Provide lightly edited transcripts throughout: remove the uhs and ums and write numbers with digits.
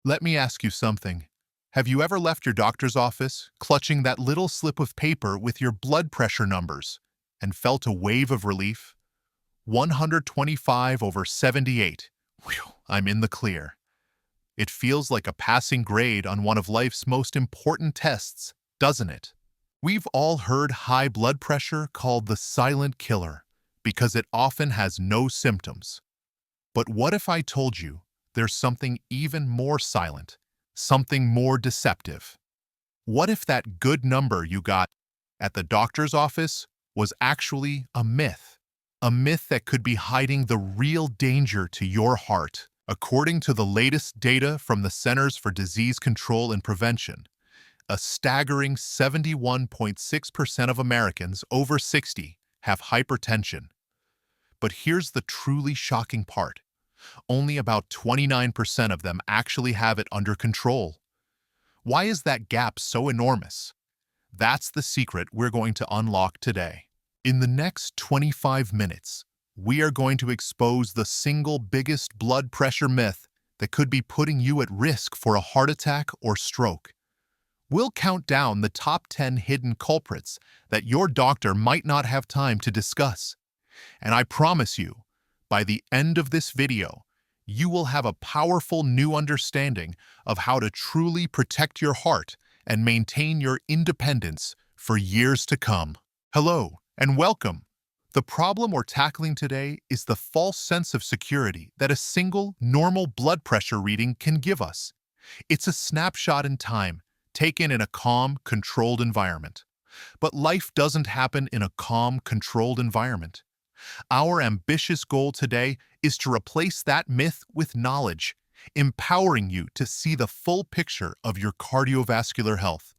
Let me ask you something. Have you ever left your doctor's office clutching that little slip of paper with your blood pressure numbers and felt a wave of relief? 125 over 78. Whew, I'm in the clear. It feels like a passing grade on one of life's most important tests, doesn't it? We've all heard high blood pressure called the silent killer because it often has no symptoms. But what if I told you there's something even more silent, something more deceptive? What if that good number you got at the doctor's office was actually a myth? A myth that could be hiding the real danger to your heart. According to the latest data from the Centers for Disease Control and Prevention, a staggering 71.6% of Americans over 60 have hypertension. But here's the truly shocking part. Only about 29% of them actually have it under control. Why is that gap so enormous? That's the secret we're going to unlock today. In the next 25 minutes, we are going to expose the single biggest blood pressure myth that could be putting you at risk for a heart attack or stroke. We'll count down the top 10 hidden culprits that your doctor might not have time to discuss. And I promise you, by the end of this video, you will have a powerful new understanding of how to truly protect your heart and maintain your independence for years to come. Hello, and welcome. The problem we're tackling today is the false sense of security that a single, normal blood pressure reading can give us. It's a snapshot in time, taken in a calm, controlled environment. But life doesn't happen in a calm, controlled environment. Our ambitious goal today is to replace that myth with knowledge, empowering you to see the full picture of your cardiovascular health,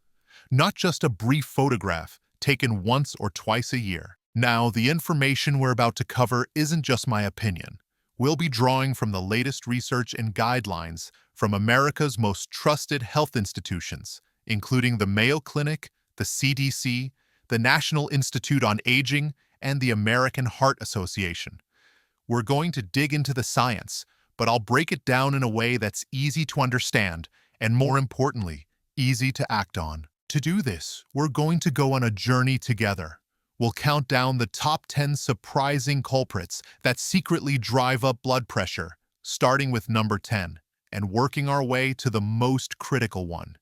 not just a brief photograph taken once or twice a year. Now, the information we're about to cover isn't just my opinion. We'll be drawing from the latest research and guidelines from America's most trusted health institutions, including the Mayo Clinic, the CDC, the National Institute on Aging, and the American Heart Association. We're going to dig into the science, but I'll break it down in a way that's easy to understand and, more importantly, easy to act on. To do this, we're going to go on a journey together. We'll count down the top 10 surprising culprits that secretly drive up blood pressure, starting with number 10 and working our way to the most critical one.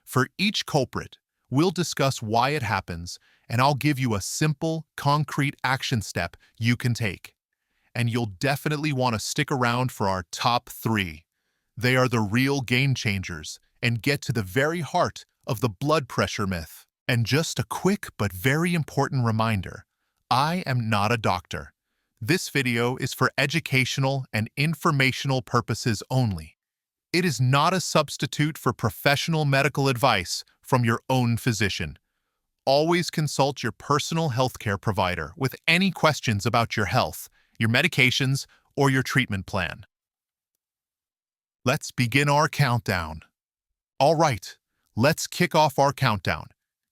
For each culprit, we'll discuss why it happens, and I'll give you a simple, concrete action step you can take. And you'll definitely want to stick around for our top 3. They are the real game changers and get to the very heart of the blood pressure myth. And just a quick but very important reminder, I am not a doctor. This video is for educational and informational purposes only. It is not a substitute for professional medical advice from your own physician. Always consult your personal healthcare provider with any questions about your health, your medications, or your treatment plan. Let's begin our countdown. All right, let's kick off our countdown.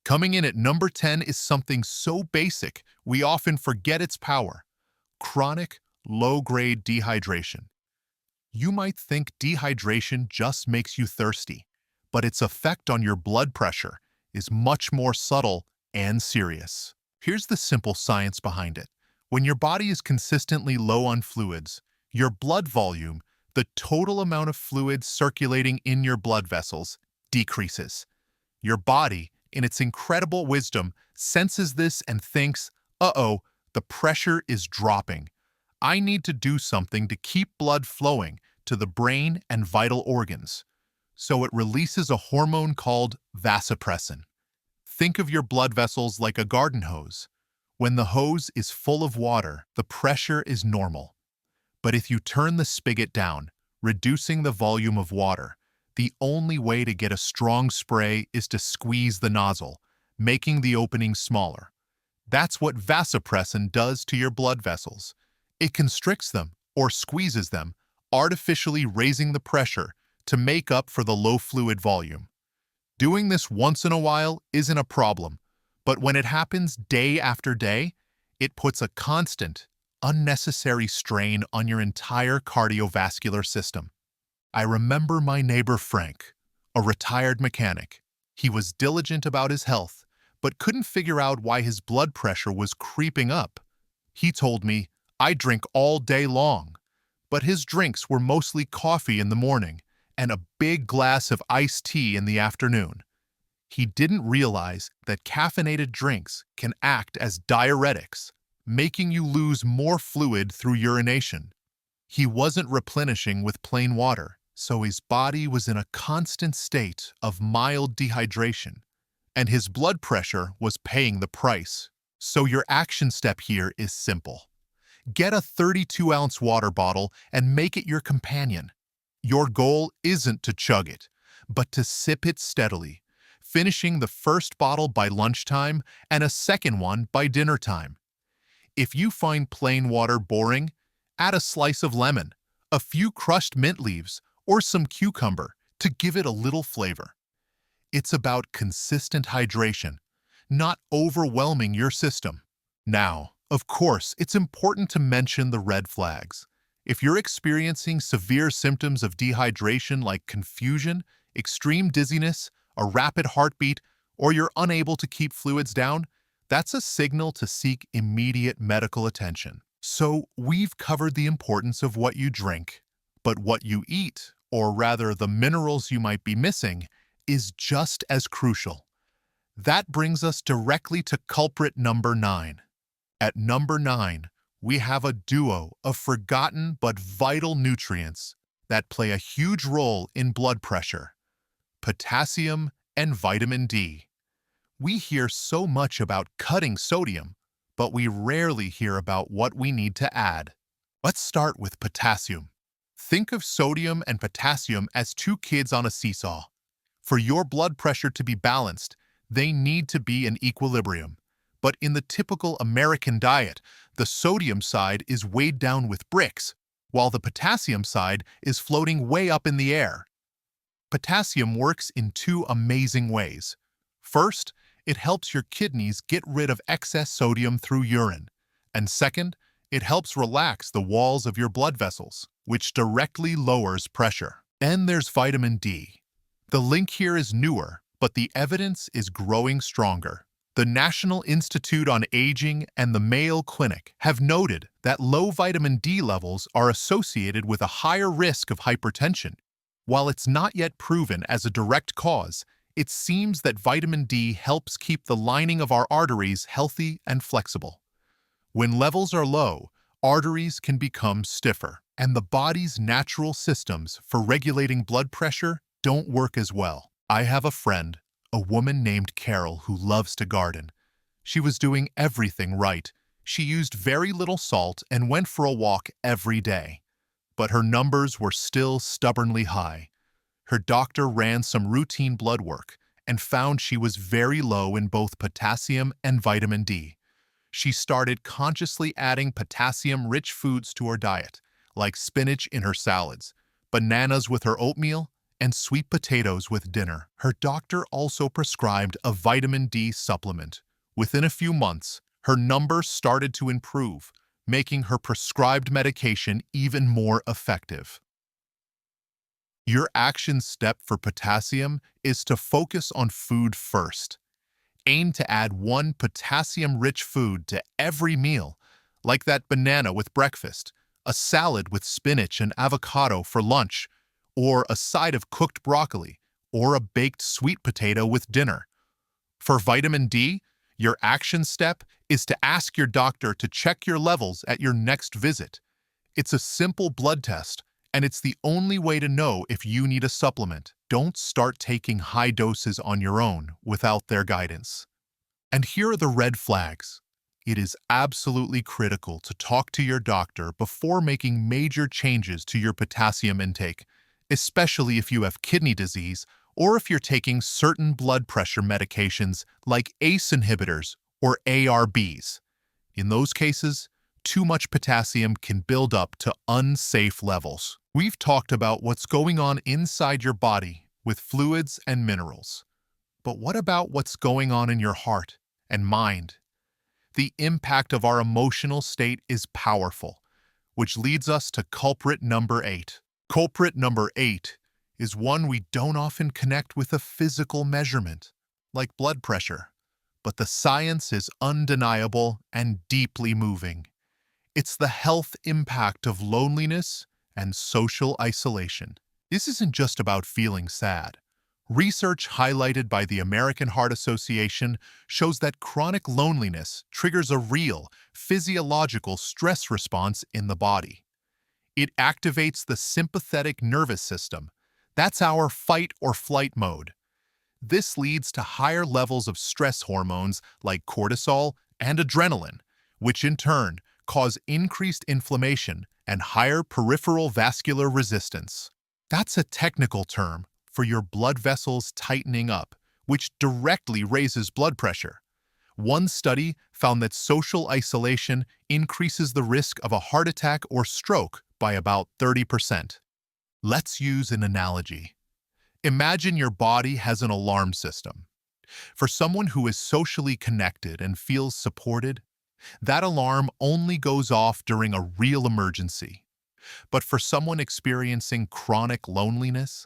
Coming in at number 10 is something so basic we often forget its power: chronic, low-grade dehydration. You might think dehydration just makes you thirsty, but its effect on your blood pressure is much more subtle and serious. Here's the simple science behind it. When your body is consistently low on fluids, your blood volume, the total amount of fluid circulating in your blood vessels, decreases. Your body, in its incredible wisdom, senses this and thinks, uh-oh, the pressure is dropping. I need to do something to keep blood flowing to the brain and vital organs. So it releases a hormone called vasopressin. Think of your blood vessels like a garden hose. When the hose is full of water, the pressure is normal. But if you turn the spigot down, reducing the volume of water, the only way to get a strong spray is to squeeze the nozzle, making the opening smaller. That's what vasopressin does to your blood vessels. It constricts them, or squeezes them, artificially raising the pressure to make up for the low fluid volume. Doing this once in a while isn't a problem, but when it happens day after day, it puts a constant, unnecessary strain on your entire cardiovascular system. I remember my neighbor Frank, a retired mechanic. He was diligent about his health, but couldn't figure out why his blood pressure was creeping up. He told me, "I drink all day long," but his drinks were mostly coffee in the morning and a big glass of iced tea in the afternoon. He didn't realize that caffeinated drinks can act as diuretics, making you lose more fluid through urination. He wasn't replenishing with plain water, so his body was in a constant state of mild dehydration, and his blood pressure was paying the price. So your action step here is simple. Get a 32-ounce water bottle and make it your companion. Your goal isn't to chug it, but to sip it steadily, finishing the first bottle by lunchtime and a second one by dinner time. If you find plain water boring, add a slice of lemon, a few crushed mint leaves, or some cucumber to give it a little flavor. It's about consistent hydration, not overwhelming your system. Now, of course, it's important to mention the red flags. If you're experiencing severe symptoms of dehydration like confusion, extreme dizziness, a rapid heartbeat, or you're unable to keep fluids down, that's a signal to seek immediate medical attention. So we've covered the importance of what you drink, but what you eat, or rather the minerals you might be missing, is just as crucial. That brings us directly to culprit number 9. At number 9, we have a duo of forgotten but vital nutrients that play a huge role in blood pressure: potassium and vitamin D. We hear so much about cutting sodium, but we rarely hear about what we need to add. Let's start with potassium. Think of sodium and potassium as two kids on a seesaw. For your blood pressure to be balanced, they need to be in equilibrium. But in the typical American diet, the sodium side is weighed down with bricks, while the potassium side is floating way up in the air. Potassium works in two amazing ways. First, it helps your kidneys get rid of excess sodium through urine. And second, it helps relax the walls of your blood vessels, which directly lowers pressure. Then there's vitamin D. The link here is newer, but the evidence is growing stronger. The National Institute on Aging and the Mayo Clinic have noted that low vitamin D levels are associated with a higher risk of hypertension. While it's not yet proven as a direct cause, it seems that vitamin D helps keep the lining of our arteries healthy and flexible. When levels are low, arteries can become stiffer, and the body's natural systems for regulating blood pressure don't work as well. I have a friend, a woman named Carol, who loves to garden. She was doing everything right. She used very little salt and went for a walk every day. But her numbers were still stubbornly high. Her doctor ran some routine blood work and found she was very low in both potassium and vitamin D. She started consciously adding potassium-rich foods to her diet, like spinach in her salads, bananas with her oatmeal, and sweet potatoes with dinner. Her doctor also prescribed a vitamin D supplement. Within a few months, her numbers started to improve, making her prescribed medication even more effective. Your action step for potassium is to focus on food first. Aim to add one potassium-rich food to every meal, like that banana with breakfast, a salad with spinach and avocado for lunch, or a side of cooked broccoli, or a baked sweet potato with dinner. For vitamin D, your action step is to ask your doctor to check your levels at your next visit. It's a simple blood test, and it's the only way to know if you need a supplement. Don't start taking high doses on your own without their guidance. And here are the red flags. It is absolutely critical to talk to your doctor before making major changes to your potassium intake, especially if you have kidney disease or if you're taking certain blood pressure medications like ACE inhibitors or ARBs. In those cases, too much potassium can build up to unsafe levels. We've talked about what's going on inside your body with fluids and minerals. But what about what's going on in your heart and mind? The impact of our emotional state is powerful, which leads us to culprit number 8. Culprit number 8 is one we don't often connect with a physical measurement, like blood pressure. But the science is undeniable and deeply moving. It's the health impact of loneliness and social isolation. This isn't just about feeling sad. Research highlighted by the American Heart Association shows that chronic loneliness triggers a real physiological stress response in the body. It activates the sympathetic nervous system. That's our fight or flight mode. This leads to higher levels of stress hormones like cortisol and adrenaline, which in turn cause increased inflammation and higher peripheral vascular resistance. That's a technical term for your blood vessels tightening up, which directly raises blood pressure. One study found that social isolation increases the risk of a heart attack or stroke by about 30%. Let's use an analogy. Imagine your body has an alarm system. For someone who is socially connected and feels supported, that alarm only goes off during a real emergency. But for someone experiencing chronic loneliness,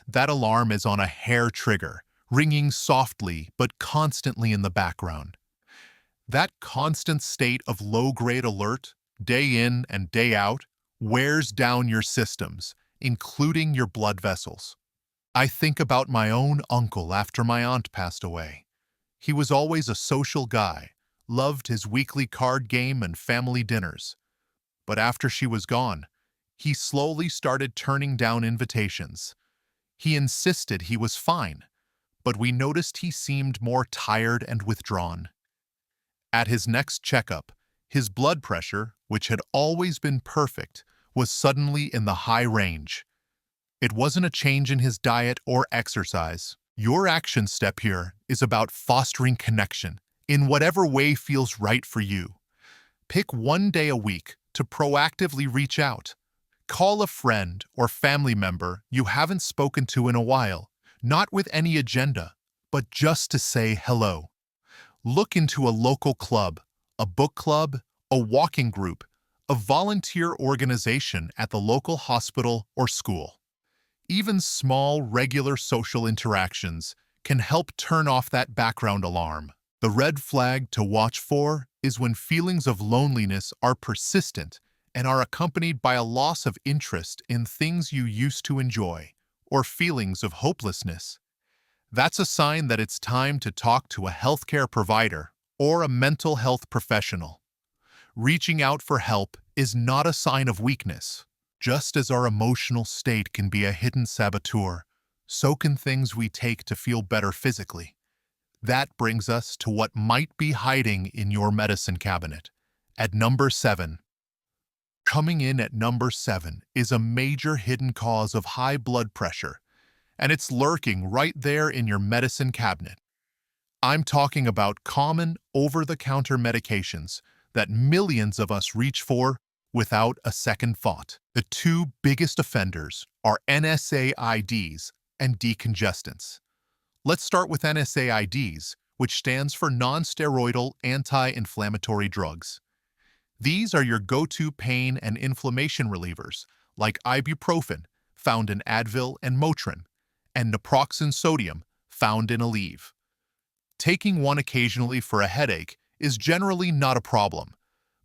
that alarm is on a hair trigger, ringing softly but constantly in the background. That constant state of low-grade alert, day in and day out, wears down your systems, including your blood vessels. I think about my own uncle after my aunt passed away. He was always a social guy, loved his weekly card game and family dinners. But after she was gone, he slowly started turning down invitations. He insisted he was fine, but we noticed he seemed more tired and withdrawn. At his next checkup, his blood pressure, which had always been perfect, was suddenly in the high range. It wasn't a change in his diet or exercise. Your action step here is about fostering connection in whatever way feels right for you. Pick one day a week to proactively reach out. Call a friend or family member you haven't spoken to in a while, not with any agenda, but just to say hello. Look into a local club, a book club, a walking group, a volunteer organization at the local hospital or school. Even small, regular social interactions can help turn off that background alarm. The red flag to watch for is when feelings of loneliness are persistent and are accompanied by a loss of interest in things you used to enjoy, or feelings of hopelessness. That's a sign that it's time to talk to a healthcare provider or a mental health professional. Reaching out for help is not a sign of weakness. Just as our emotional state can be a hidden saboteur, so can things we take to feel better physically. That brings us to what might be hiding in your medicine cabinet. At number 7. Coming in at number 7 is a major hidden cause of high blood pressure, and it's lurking right there in your medicine cabinet. I'm talking about common over-the-counter medications that millions of us reach for without a second thought. The two biggest offenders are NSAIDs and decongestants. Let's start with NSAIDs, which stands for non-steroidal anti-inflammatory drugs. These are your go-to pain and inflammation relievers, like ibuprofen, found in Advil and Motrin, and naproxen sodium, found in Aleve. Taking one occasionally for a headache is generally not a problem,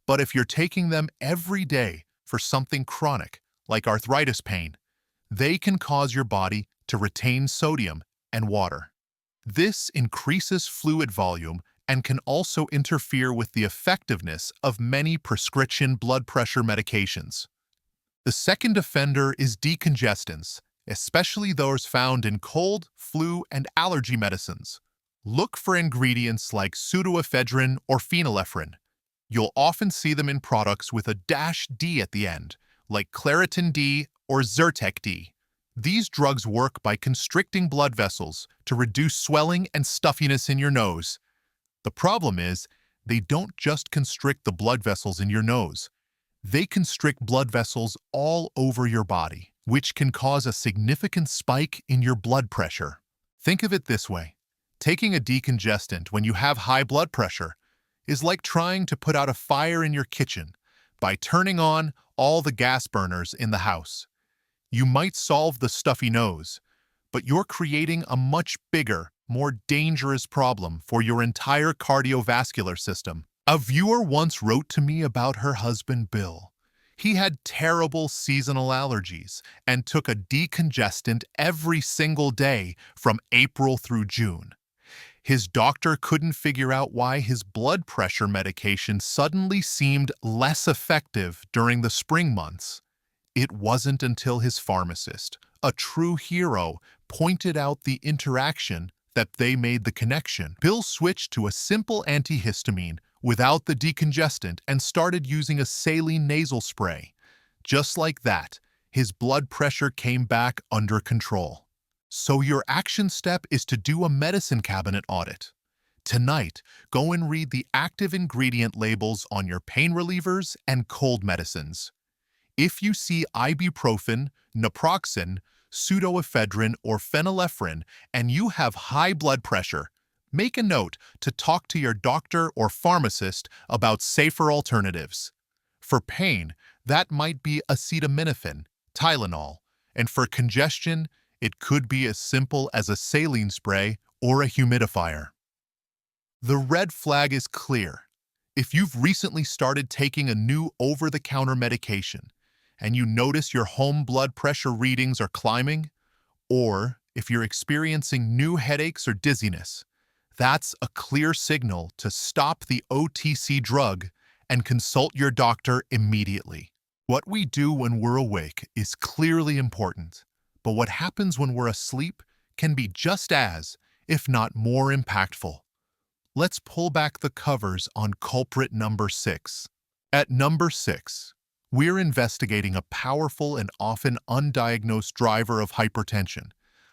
but if you're taking them every day for something chronic, like arthritis pain, they can cause your body to retain sodium and water. This increases fluid volume and can also interfere with the effectiveness of many prescription blood pressure medications. The second offender is decongestants, especially those found in cold, flu, and allergy medicines. Look for ingredients like pseudoephedrine or phenylephrine. You'll often see them in products with a -D at the end, like Claritin D or Zyrtec D. These drugs work by constricting blood vessels to reduce swelling and stuffiness in your nose. The problem is, they don't just constrict the blood vessels in your nose. They constrict blood vessels all over your body, which can cause a significant spike in your blood pressure. Think of it this way. Taking a decongestant when you have high blood pressure is like trying to put out a fire in your kitchen by turning on all the gas burners in the house. You might solve the stuffy nose, but you're creating a much bigger, more dangerous problem for your entire cardiovascular system. A viewer once wrote to me about her husband, Bill. He had terrible seasonal allergies and took a decongestant every single day from April through June. His doctor couldn't figure out why his blood pressure medication suddenly seemed less effective during the spring months. It wasn't until his pharmacist, a true hero, pointed out the interaction that they made the connection. Bill switched to a simple antihistamine without the decongestant and started using a saline nasal spray. Just like that, his blood pressure came back under control. So your action step is to do a medicine cabinet audit. Tonight, go and read the active ingredient labels on your pain relievers and cold medicines. If you see ibuprofen, naproxen, pseudoephedrine, or phenylephrine and you have high blood pressure, make a note to talk to your doctor or pharmacist about safer alternatives. For pain, that might be acetaminophen, Tylenol, and for congestion, it could be as simple as a saline spray or a humidifier. The red flag is clear. If you've recently started taking a new over-the-counter medication and you notice your home blood pressure readings are climbing, or if you're experiencing new headaches or dizziness, that's a clear signal to stop the OTC drug and consult your doctor immediately. What we do when we're awake is clearly important, but what happens when we're asleep can be just as, if not more impactful. Let's pull back the covers on culprit number 6. At number 6, we're investigating a powerful and often undiagnosed driver of hypertension,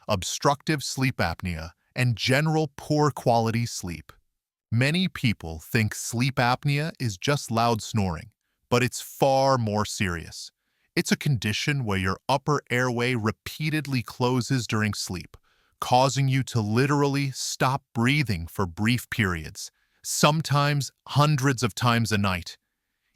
obstructive sleep apnea, and general poor quality sleep. Many people think sleep apnea is just loud snoring, but it's far more serious. It's a condition where your upper airway repeatedly closes during sleep, causing you to literally stop breathing for brief periods, sometimes hundreds of times a night.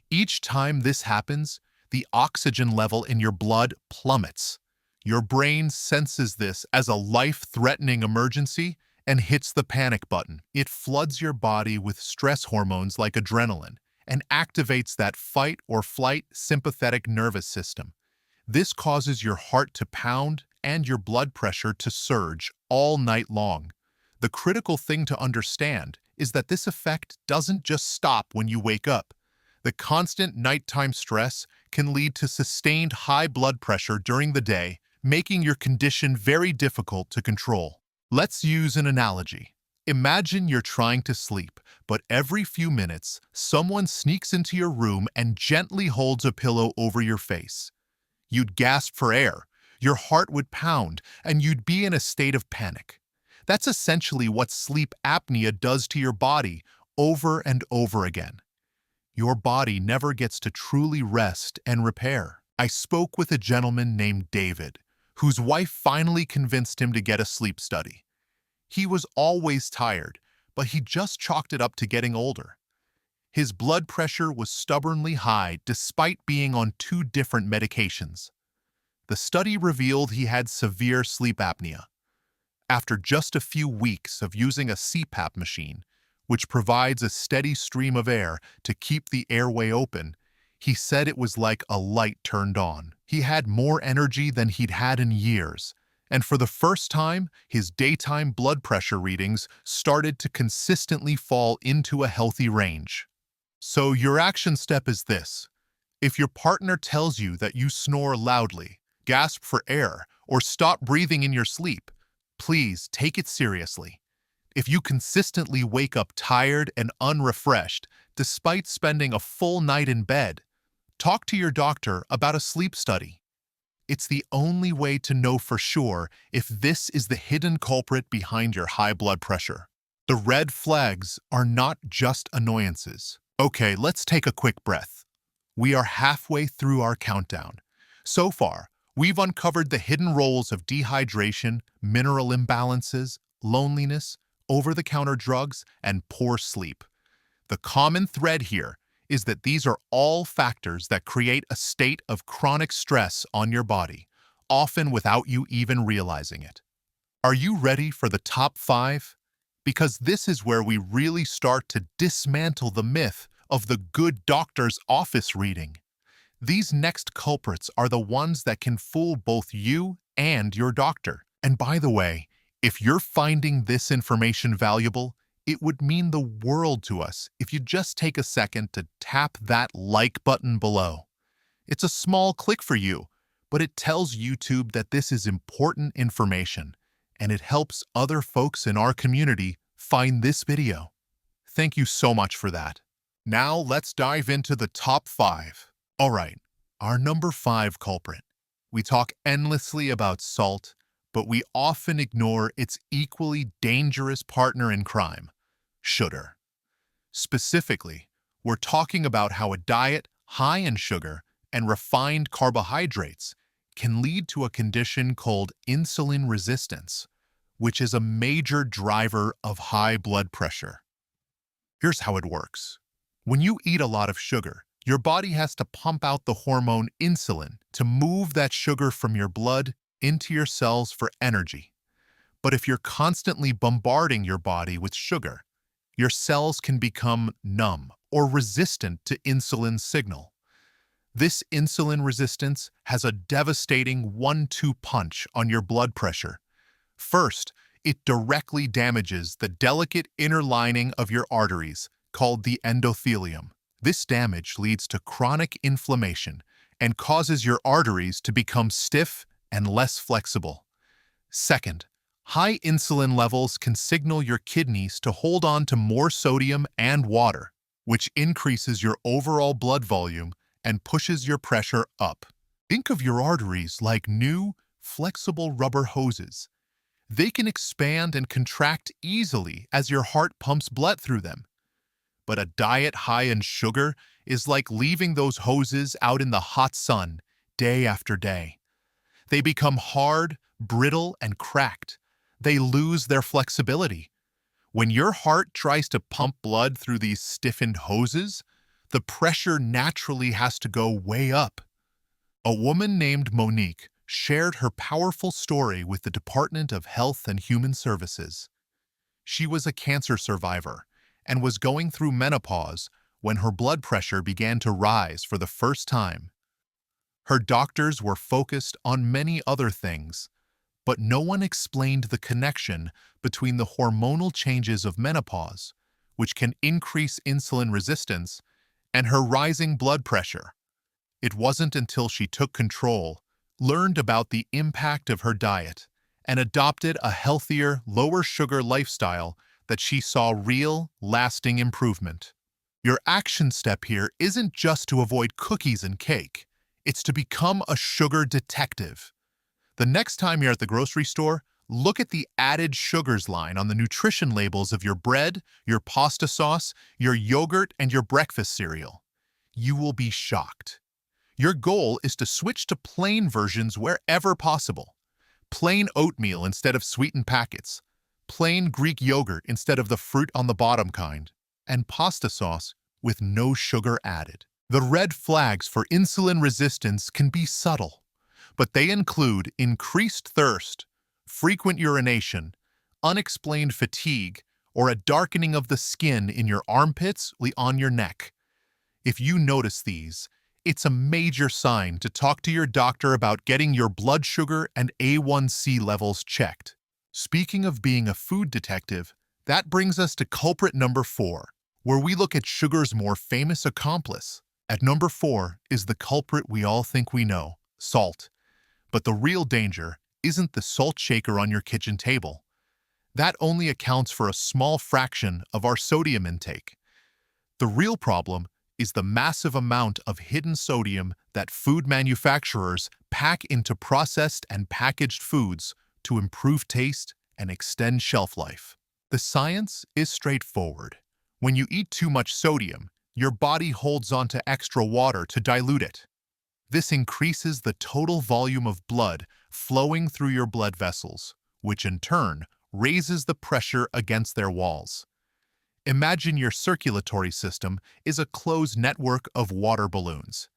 Each time this happens, the oxygen level in your blood plummets. Your brain senses this as a life-threatening emergency and hits the panic button. It floods your body with stress hormones like adrenaline and activates that fight or flight sympathetic nervous system. This causes your heart to pound and your blood pressure to surge all night long. The critical thing to understand is that this effect doesn't just stop when you wake up. The constant nighttime stress can lead to sustained high blood pressure during the day, making your condition very difficult to control. Let's use an analogy. Imagine you're trying to sleep, but every few minutes, someone sneaks into your room and gently holds a pillow over your face. You'd gasp for air, your heart would pound, and you'd be in a state of panic. That's essentially what sleep apnea does to your body over and over again. Your body never gets to truly rest and repair. I spoke with a gentleman named David, whose wife finally convinced him to get a sleep study. He was always tired, but he just chalked it up to getting older. His blood pressure was stubbornly high despite being on 2 different medications. The study revealed he had severe sleep apnea. After just a few weeks of using a CPAP machine, which provides a steady stream of air to keep the airway open, he said it was like a light turned on. He had more energy than he'd had in years, and for the first time, his daytime blood pressure readings started to consistently fall into a healthy range. So your action step is this. If your partner tells you that you snore loudly, gasp for air, or stop breathing in your sleep, please take it seriously. If you consistently wake up tired and unrefreshed despite spending a full night in bed, talk to your doctor about a sleep study. It's the only way to know for sure if this is the hidden culprit behind your high blood pressure. The red flags are not just annoyances. Okay, let's take a quick breath. We are halfway through our countdown. So far, we've uncovered the hidden roles of dehydration, mineral imbalances, loneliness, over-the-counter drugs, and poor sleep. The common thread here is that these are all factors that create a state of chronic stress on your body, often without you even realizing it. Are you ready for the top 5? Because this is where we really start to dismantle the myth of the good doctor's office reading. These next culprits are the ones that can fool both you and your doctor. And by the way, if you're finding this information valuable, it would mean the world to us if you just take a second to tap that like button below. It's a small click for you, but it tells YouTube that this is important information, and it helps other folks in our community find this video. Thank you so much for that. Now let's dive into the top 5. All right, our number 5 culprit. We talk endlessly about salt, but we often ignore its equally dangerous partner in crime, sugar. Specifically, we're talking about how a diet high in sugar and refined carbohydrates can lead to a condition called insulin resistance, which is a major driver of high blood pressure. Here's how it works. When you eat a lot of sugar, your body has to pump out the hormone insulin to move that sugar from your blood into your cells for energy. But if you're constantly bombarding your body with sugar, your cells can become numb or resistant to insulin's signal. This insulin resistance has a devastating 1-2 punch on your blood pressure. First, it directly damages the delicate inner lining of your arteries, called the endothelium. This damage leads to chronic inflammation and causes your arteries to become stiff and less flexible. Second, high insulin levels can signal your kidneys to hold on to more sodium and water, which increases your overall blood volume and pushes your pressure up. Think of your arteries like new, flexible rubber hoses. They can expand and contract easily as your heart pumps blood through them. But a diet high in sugar is like leaving those hoses out in the hot sun day after day. They become hard, brittle, and cracked. They lose their flexibility. When your heart tries to pump blood through these stiffened hoses, the pressure naturally has to go way up. A woman named Monique shared her powerful story with the Department of Health and Human Services. She was a cancer survivor and was going through menopause when her blood pressure began to rise for the first time. Her doctors were focused on many other things, but no one explained the connection between the hormonal changes of menopause, which can increase insulin resistance, and her rising blood pressure. It wasn't until she took control, learned about the impact of her diet, and adopted a healthier, lower-sugar lifestyle that she saw real, lasting improvement. Your action step here isn't just to avoid cookies and cake. It's to become a sugar detective. The next time you're at the grocery store, look at the added sugars line on the nutrition labels of your bread, your pasta sauce, your yogurt, and your breakfast cereal. You will be shocked. Your goal is to switch to plain versions wherever possible. Plain oatmeal instead of sweetened packets, plain Greek yogurt instead of the fruit on the bottom kind, and pasta sauce with no sugar added. The red flags for insulin resistance can be subtle, but they include increased thirst, frequent urination, unexplained fatigue, or a darkening of the skin in your armpits or on your neck. If you notice these, it's a major sign to talk to your doctor about getting your blood sugar and A1C levels checked. Speaking of being a food detective, that brings us to culprit number 4, where we look at sugar's more famous accomplice. At number 4 is the culprit we all think we know, salt. But the real danger isn't the salt shaker on your kitchen table. That only accounts for a small fraction of our sodium intake. The real problem is the massive amount of hidden sodium that food manufacturers pack into processed and packaged foods to improve taste and extend shelf life. The science is straightforward. When you eat too much sodium, your body holds onto extra water to dilute it. This increases the total volume of blood flowing through your blood vessels, which in turn raises the pressure against their walls. Imagine your circulatory system is a closed network of water balloons.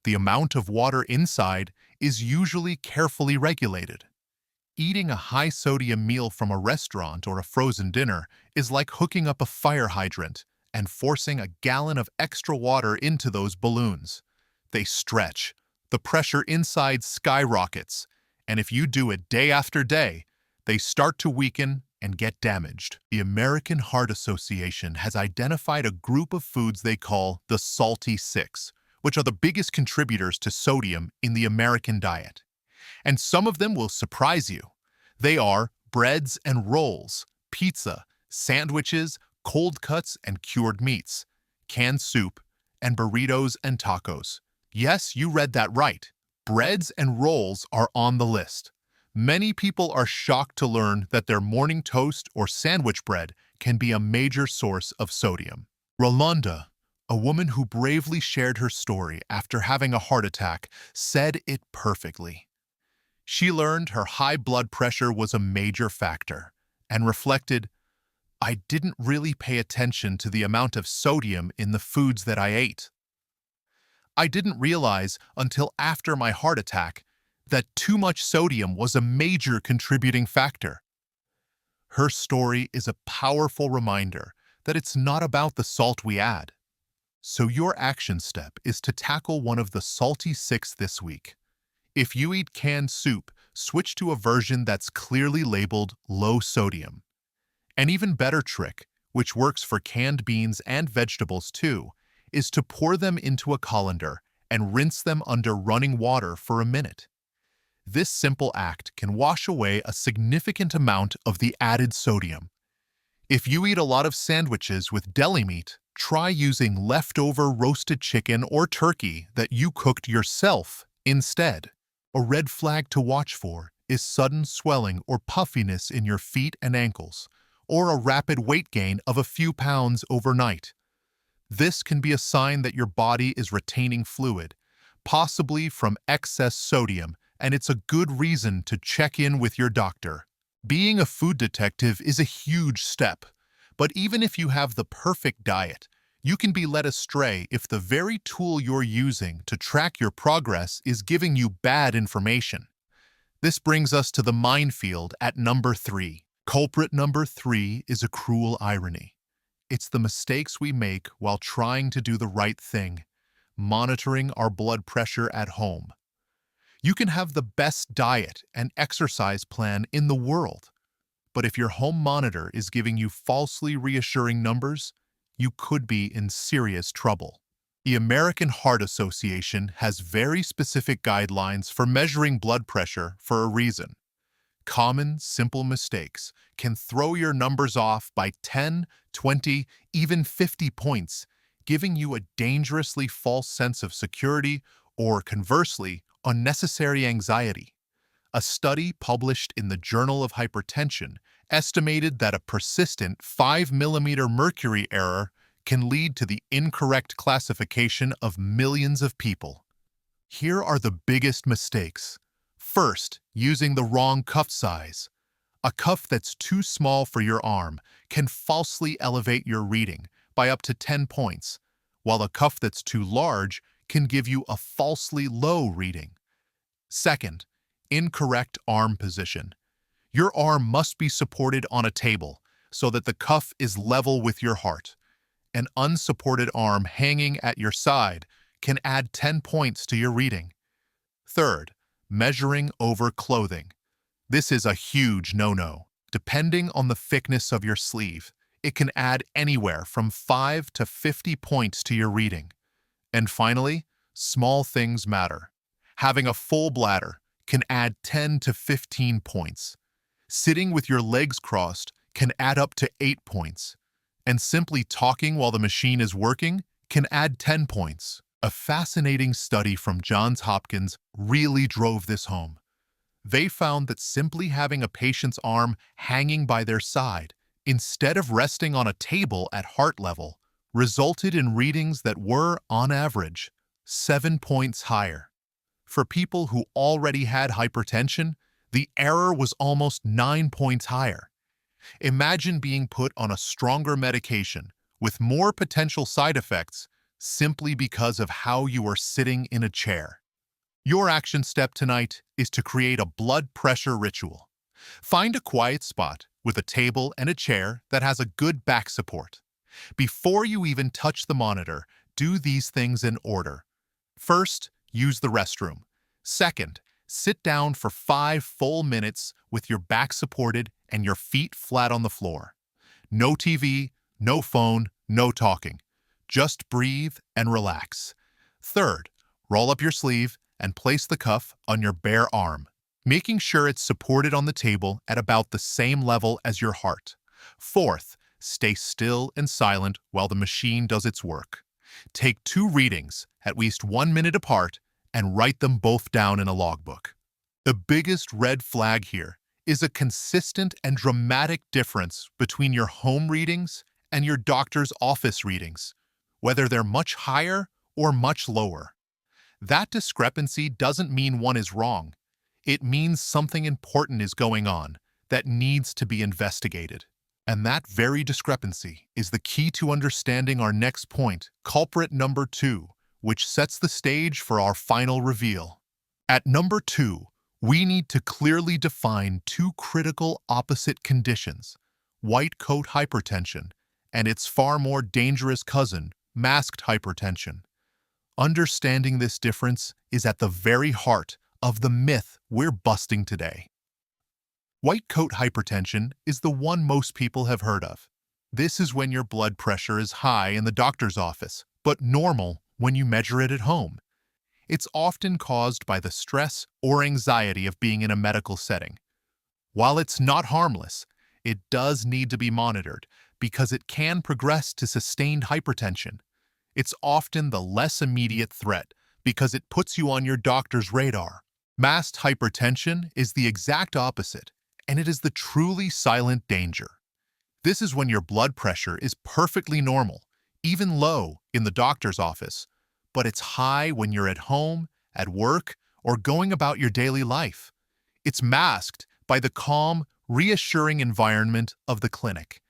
The amount of water inside is usually carefully regulated. Eating a high-sodium meal from a restaurant or a frozen dinner is like hooking up a fire hydrant and forcing a gallon of extra water into those balloons. They stretch, the pressure inside skyrockets, and if you do it day after day, they start to weaken and get damaged. The American Heart Association has identified a group of foods they call the salty six, which are the biggest contributors to sodium in the American diet. And some of them will surprise you. They are breads and rolls, pizza, sandwiches, cold cuts and cured meats, canned soup, and burritos and tacos. Yes, you read that right. Breads and rolls are on the list. Many people are shocked to learn that their morning toast or sandwich bread can be a major source of sodium. Rolanda, a woman who bravely shared her story after having a heart attack, said it perfectly. She learned her high blood pressure was a major factor and reflected, "I didn't really pay attention to the amount of sodium in the foods that I ate. I didn't realize until after my heart attack that too much sodium was a major contributing factor." Her story is a powerful reminder that it's not about the salt we add. So your action step is to tackle one of the salty six this week. If you eat canned soup, switch to a version that's clearly labeled low sodium. An even better trick, which works for canned beans and vegetables too, is to pour them into a colander and rinse them under running water for a minute. This simple act can wash away a significant amount of the added sodium. If you eat a lot of sandwiches with deli meat, try using leftover roasted chicken or turkey that you cooked yourself instead. A red flag to watch for is sudden swelling or puffiness in your feet and ankles, or a rapid weight gain of a few pounds overnight. This can be a sign that your body is retaining fluid, possibly from excess sodium, and it's a good reason to check in with your doctor. Being a food detective is a huge step, but even if you have the perfect diet, you can be led astray if the very tool you're using to track your progress is giving you bad information. This brings us to the minefield at number 3. Culprit number 3 is a cruel irony. It's the mistakes we make while trying to do the right thing, monitoring our blood pressure at home. You can have the best diet and exercise plan in the world, but if your home monitor is giving you falsely reassuring numbers, you could be in serious trouble. The American Heart Association has very specific guidelines for measuring blood pressure for a reason. Common, simple mistakes can throw your numbers off by 10, 20, even 50 points, giving you a dangerously false sense of security or, conversely, unnecessary anxiety. A study published in the Journal of Hypertension estimated that a persistent 5 mm mercury error can lead to the incorrect classification of millions of people. Here are the biggest mistakes. First, using the wrong cuff size. A cuff that's too small for your arm can falsely elevate your reading by up to 10 points, while a cuff that's too large can give you a falsely low reading. Second, incorrect arm position. Your arm must be supported on a table so that the cuff is level with your heart. An unsupported arm hanging at your side can add 10 points to your reading. Third, measuring over clothing. This is a huge no-no. Depending on the thickness of your sleeve, it can add anywhere from 5 to 50 points to your reading. And finally, small things matter. Having a full bladder can add 10 to 15 points. Sitting with your legs crossed can add up to 8 points. And simply talking while the machine is working can add 10 points. A fascinating study from Johns Hopkins really drove this home. They found that simply having a patient's arm hanging by their side, instead of resting on a table at heart level, resulted in readings that were, on average, 7 points higher. For people who already had hypertension, the error was almost 9 points higher. Imagine being put on a stronger medication with more potential side effects simply because of how you are sitting in a chair. Your action step tonight is to create a blood pressure ritual. Find a quiet spot with a table and a chair that has a good back support. Before you even touch the monitor, do these things in order. First, use the restroom. Second, sit down for 5 full minutes with your back supported and your feet flat on the floor. No TV, no phone, no talking. Just breathe and relax. Third, roll up your sleeve and place the cuff on your bare arm, making sure it's supported on the table at about the same level as your heart. Fourth, stay still and silent while the machine does its work. Take 2 readings, at least 1 minute apart, and write them both down in a logbook. The biggest red flag here is a consistent and dramatic difference between your home readings and your doctor's office readings, whether they're much higher or much lower. That discrepancy doesn't mean one is wrong. It means something important is going on that needs to be investigated. And that very discrepancy is the key to understanding our next point, culprit number 2, which sets the stage for our final reveal. At number 2, we need to clearly define 2 critical opposite conditions, white coat hypertension and its far more dangerous cousin, masked hypertension. Understanding this difference is at the very heart of the myth we're busting today. White coat hypertension is the one most people have heard of. This is when your blood pressure is high in the doctor's office, but normal when you measure it at home. It's often caused by the stress or anxiety of being in a medical setting. While it's not harmless, it does need to be monitored because it can progress to sustained hypertension. It's often the less immediate threat because it puts you on your doctor's radar. Masked hypertension is the exact opposite, and it is the truly silent danger. This is when your blood pressure is perfectly normal, even low in the doctor's office, but it's high when you're at home, at work, or going about your daily life. It's masked by the calm, reassuring environment of the clinic.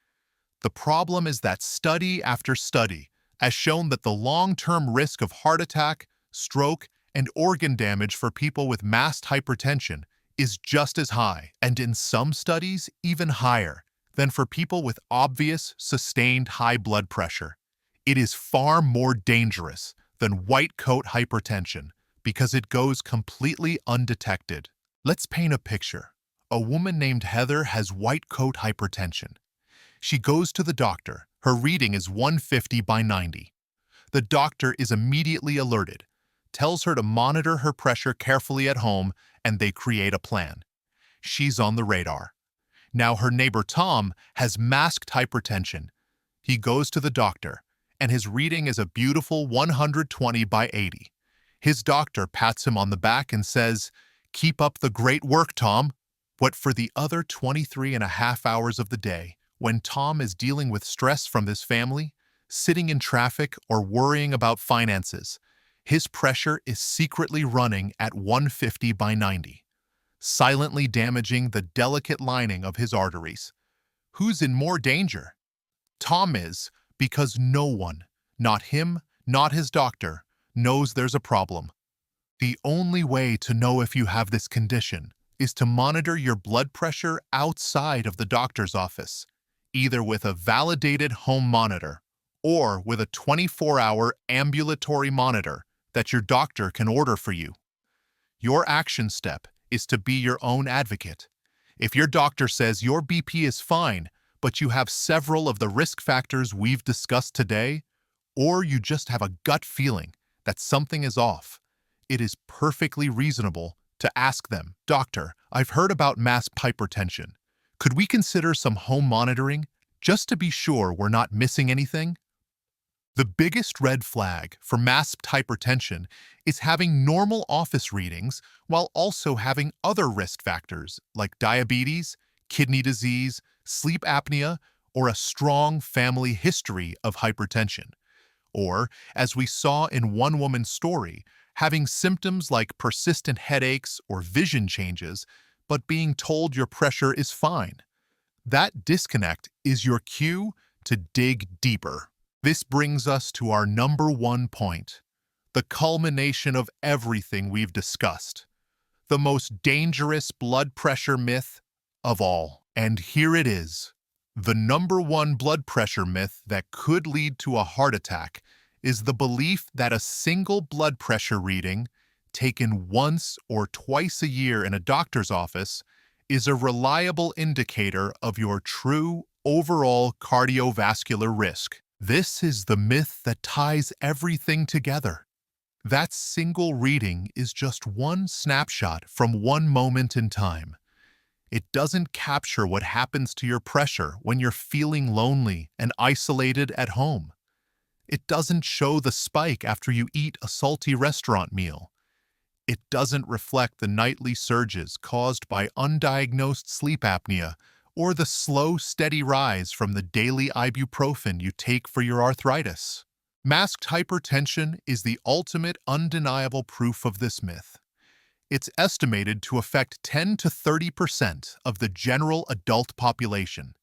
The problem is that study after study has shown that the long-term risk of heart attack, stroke, and organ damage for people with masked hypertension is just as high, and in some studies, even higher, than for people with obvious, sustained high blood pressure. It is far more dangerous than white coat hypertension because it goes completely undetected. Let's paint a picture. A woman named Heather has white coat hypertension. She goes to the doctor. Her reading is 150 by 90. The doctor is immediately alerted, tells her to monitor her pressure carefully at home, and they create a plan. She's on the radar. Now her neighbor Tom has masked hypertension. He goes to the doctor, and his reading is a beautiful 120 by 80. His doctor pats him on the back and says, "Keep up the great work, Tom." But for the other 23 and a half hours of the day, when Tom is dealing with stress from his family, sitting in traffic, or worrying about finances, his pressure is secretly running at 150 by 90, silently damaging the delicate lining of his arteries. Who's in more danger? Tom is, because no one, not him, not his doctor, knows there's a problem. The only way to know if you have this condition is to monitor your blood pressure outside of the doctor's office, either with a validated home monitor or with a 24-hour ambulatory monitor that your doctor can order for you. Your action step is to be your own advocate. If your doctor says your BP is fine, but you have several of the risk factors we've discussed today, or you just have a gut feeling that something is off, it is perfectly reasonable to ask them, "Doctor, I've heard about masked hypertension. Could we consider some home monitoring just to be sure we're not missing anything?" The biggest red flag for masked hypertension is having normal office readings while also having other risk factors like diabetes, kidney disease, sleep apnea, or a strong family history of hypertension. Or, as we saw in one woman's story, having symptoms like persistent headaches or vision changes, but being told your pressure is fine. That disconnect is your cue to dig deeper. This brings us to our number one point, the culmination of everything we've discussed, the most dangerous blood pressure myth of all. And here it is. The number one blood pressure myth that could lead to a heart attack is the belief that a single blood pressure reading, taken once or twice a year in a doctor's office, is a reliable indicator of your true overall cardiovascular risk. This is the myth that ties everything together. That single reading is just one snapshot from one moment in time. It doesn't capture what happens to your pressure when you're feeling lonely and isolated at home. It doesn't show the spike after you eat a salty restaurant meal. It doesn't reflect the nightly surges caused by undiagnosed sleep apnea or the slow, steady rise from the daily ibuprofen you take for your arthritis. Masked hypertension is the ultimate undeniable proof of this myth. It's estimated to affect 10 to 30% of the general adult population.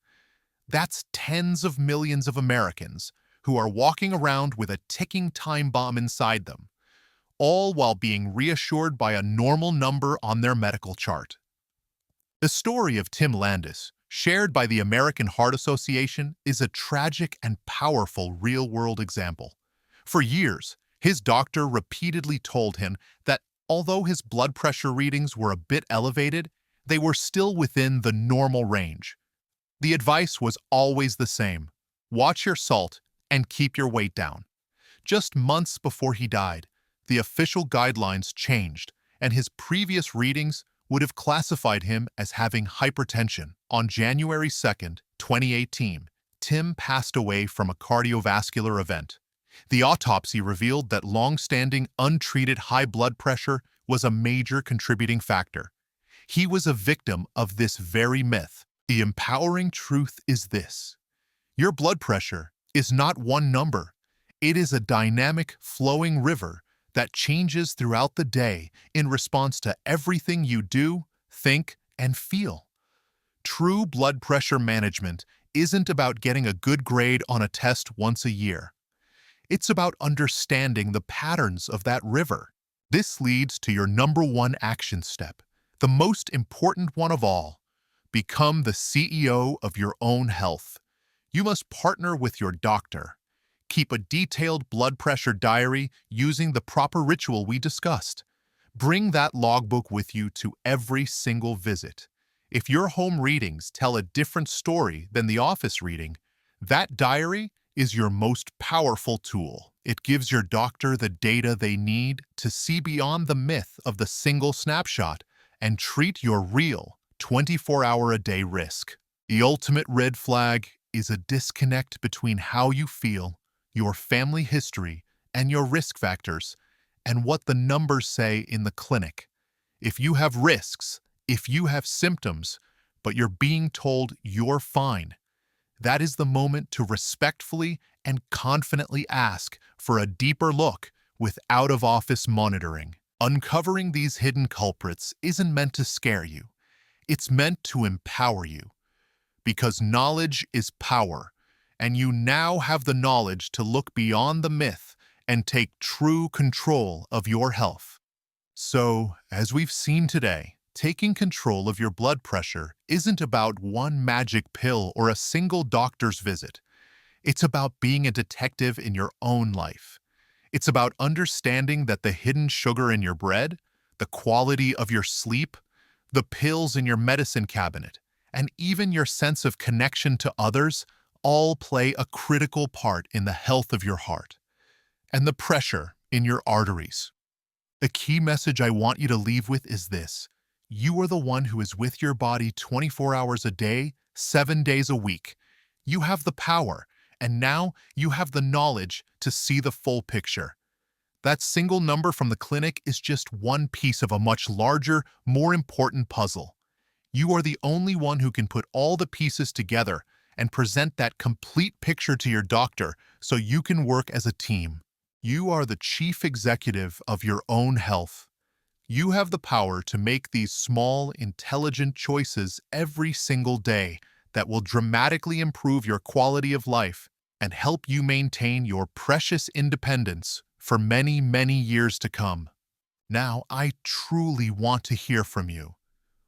That's tens of millions of Americans who are walking around with a ticking time bomb inside them, all while being reassured by a normal number on their medical chart. The story of Tim Landis, shared by the American Heart Association, is a tragic and powerful real-world example. For years, his doctor repeatedly told him that although his blood pressure readings were a bit elevated, they were still within the normal range. The advice was always the same: watch your salt and keep your weight down. Just months before he died, the official guidelines changed, and his previous readings would have classified him as having hypertension. On January 2nd, 2018, Tim passed away from a cardiovascular event. The autopsy revealed that long-standing, untreated high blood pressure was a major contributing factor. He was a victim of this very myth. The empowering truth is this: your blood pressure is not one number. It is a dynamic, flowing river that changes throughout the day in response to everything you do, think, and feel. True blood pressure management isn't about getting a good grade on a test once a year. It's about understanding the patterns of that river. This leads to your number one action step, the most important one of all: become the CEO of your own health. You must partner with your doctor. Keep a detailed blood pressure diary using the proper ritual we discussed. Bring that logbook with you to every single visit. If your home readings tell a different story than the office reading, that diary is your most powerful tool. It gives your doctor the data they need to see beyond the myth of the single snapshot and treat your real 24-hour-a-day risk. The ultimate red flag is a disconnect between how you feel, your family history, and your risk factors, and what the numbers say in the clinic. If you have risks, if you have symptoms, but you're being told you're fine, that is the moment to respectfully and confidently ask for a deeper look with out-of-office monitoring. Uncovering these hidden culprits isn't meant to scare you. It's meant to empower you. Because knowledge is power, and you now have the knowledge to look beyond the myth and take true control of your health. So, as we've seen today, taking control of your blood pressure isn't about one magic pill or a single doctor's visit. It's about being a detective in your own life. It's about understanding that the hidden sugar in your bread, the quality of your sleep, the pills in your medicine cabinet, and even your sense of connection to others all play a critical part in the health of your heart and the pressure in your arteries. The key message I want you to leave with is this: you are the one who is with your body 24 hours a day, 7 days a week. You have the power, and now you have the knowledge to see the full picture. That single number from the clinic is just one piece of a much larger, more important puzzle. You are the only one who can put all the pieces together and present that complete picture to your doctor so you can work as a team. You are the chief executive of your own health. You have the power to make these small, intelligent choices every single day that will dramatically improve your quality of life and help you maintain your precious independence for many, many years to come. Now, I truly want to hear from you.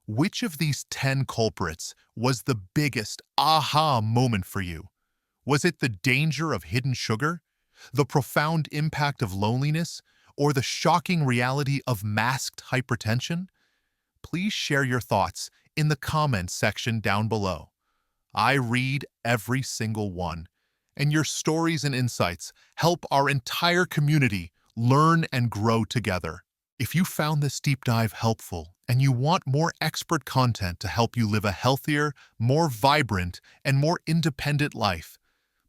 Which of these 10 culprits was the biggest aha moment for you? Was it the danger of hidden sugar, the profound impact of loneliness, or the shocking reality of masked hypertension? Please share your thoughts in the comments section down below. I read every single one, and your stories and insights help our entire community learn and grow together. If you found this deep dive helpful and you want more expert content to help you live a healthier, more vibrant, and more independent life,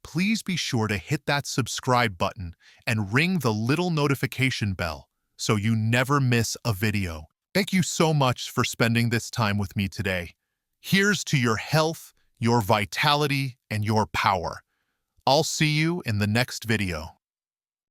please be sure to hit that subscribe button and ring the little notification bell so you never miss a video. Thank you so much for spending this time with me today. Here's to your health, your vitality, and your power. I'll see you in the next video.